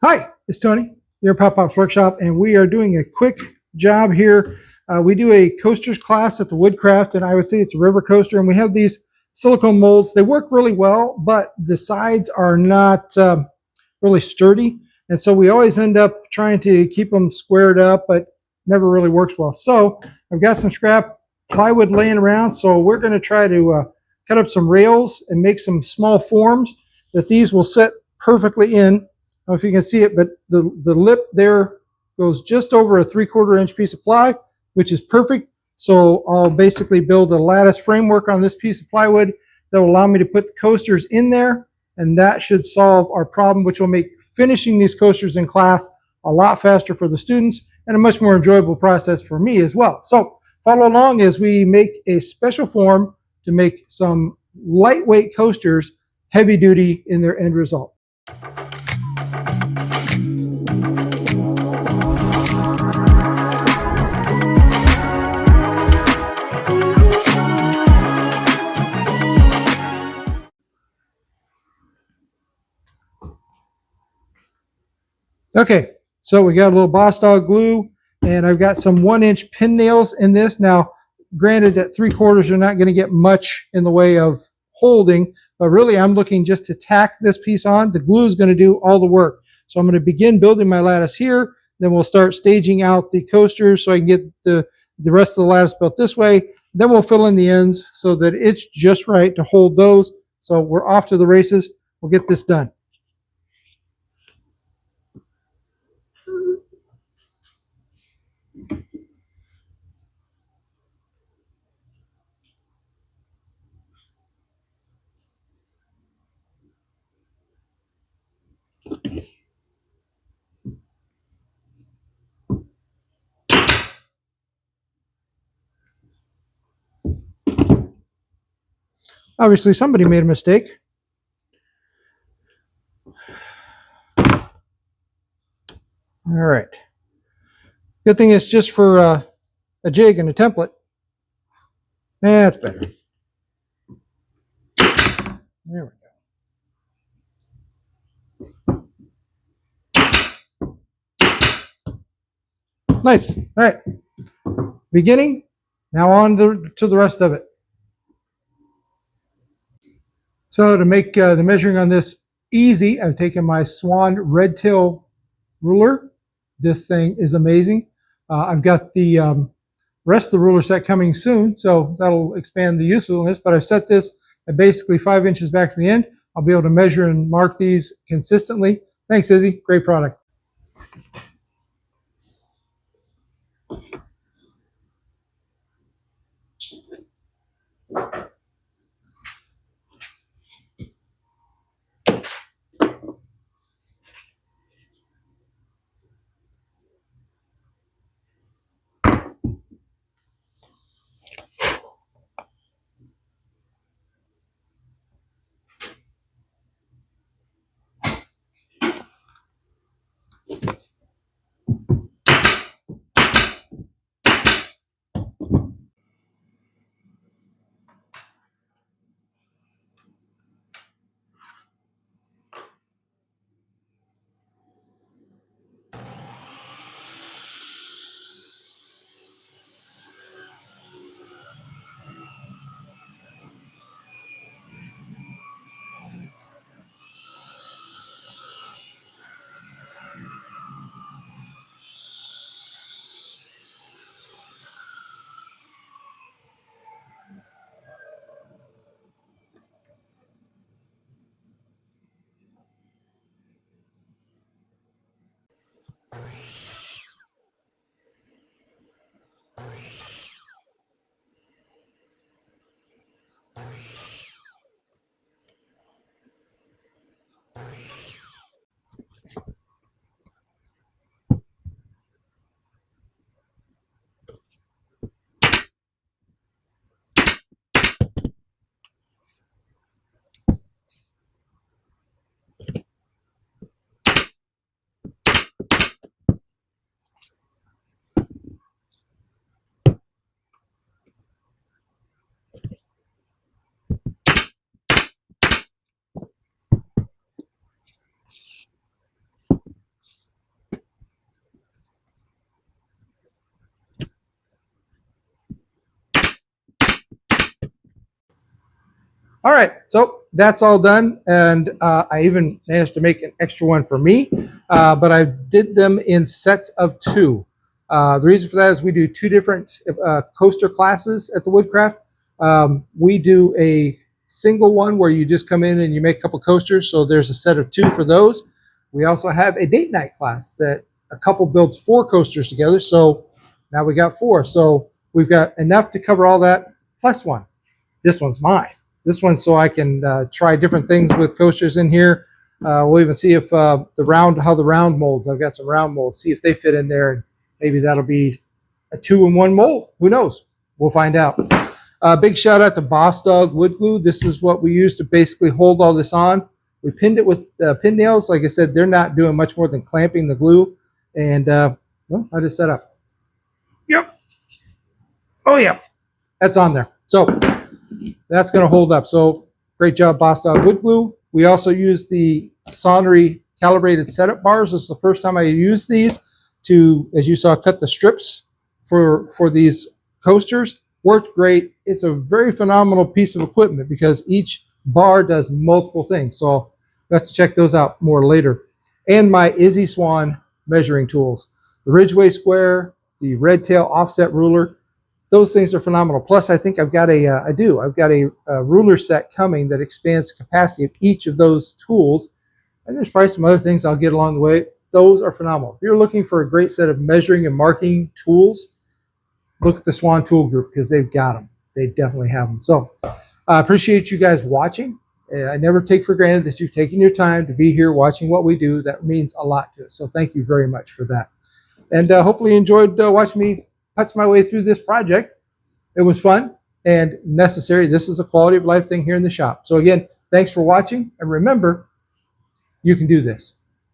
Hi, it's Tony, your Pop Pop's Workshop, and we are doing a quick job here. We do a coasters class at the Woodcraft, and I would say it's a river coaster, and we have these silicone molds. They work really well, but the sides are not really sturdy, and so we always end up trying to keep them squared up, but never really works well. So I've got some scrap plywood laying around, so we're going to try to cut up some rails and make some small forms that these will set perfectly in. I don't know if you can see it, but the lip there goes just over a 3/4 inch piece of ply, which is perfect. So I'll basically build a lattice framework on this piece of plywood that will allow me to put the coasters in there, and that should solve our problem, which will make finishing these coasters in class a lot faster for the students and a much more enjoyable process for me as well. So follow along as we make a special form to make some lightweight coasters heavy duty in their end result. Okay, so we got a little Bossdog glue, and I've got some 1-inch pin nails in this. Now, granted, at 3/4, you're not going to get much in the way of holding, but really I'm looking just to tack this piece on. The glue is going to do all the work. So I'm going to begin building my lattice here, then we'll start staging out the coasters so I can get the rest of the lattice built this way. Then we'll fill in the ends so that it's just right to hold those. So we're off to the races. We'll get this done. Obviously, somebody made a mistake. All right. Good thing it's just for a jig and a template. That's better. There we go. Nice. All right. Beginning. Now on to the rest of it. So to make the measuring on this easy, I've taken my Swan Redtail ruler. This thing is amazing. I've got the rest of the ruler set coming soon, so that'll expand the usefulness, but I've set this at basically 5 inches back from the end. I'll be able to measure and mark these consistently. Thanks, Izzy. Great product. All right, so that's all done, and I even managed to make an extra one for me, but I did them in sets of 2. The reason for that is we do 2 different coaster classes at the Woodcraft. We do a single one where you just come in and you make a couple coasters, so there's a set of 2 for those. We also have a date night class that a couple builds 4 coasters together, so now we got 4. So we've got enough to cover all that, plus 1. This one's mine. This one's so I can try different things with coasters in here. We'll even see if how the round molds, I've got some round molds, see if they fit in there, and maybe that'll be a 2-in-1 mold. Who knows? We'll find out. Big shout out to Bossdog Wood glue. This is what we use to basically hold all this on. We pinned it with pin nails. Like I said, they're not doing much more than clamping the glue. And well, I just set up. Yep. Oh yeah, that's on there. So that's going to hold up. So great job, Bossdog Wood glue. We also use the Sawinery calibrated setup bars. This is the first time I used these to, as you saw, cut the strips for these coasters. Worked great. It's a very phenomenal piece of equipment because each bar does multiple things. So let's check those out more later. And my Izzy Swan measuring tools. The Ridgeway square, the Redtail offset ruler. Those things are phenomenal. Plus, I think I've got I've got a ruler set coming that expands the capacity of each of those tools. And there's probably some other things I'll get along the way. Those are phenomenal. If you're looking for a great set of measuring and marking tools, look at the Swan Tool Group because they've got them. They definitely have them. So I appreciate you guys watching. I never take for granted that you've taken your time to be here watching what we do. That means a lot to us. So thank you very much for that. And hopefully you enjoyed watching me putz my way through this project. It was fun and necessary. This is a quality of life thing here in the shop. So again, thanks for watching. And remember, you can do this.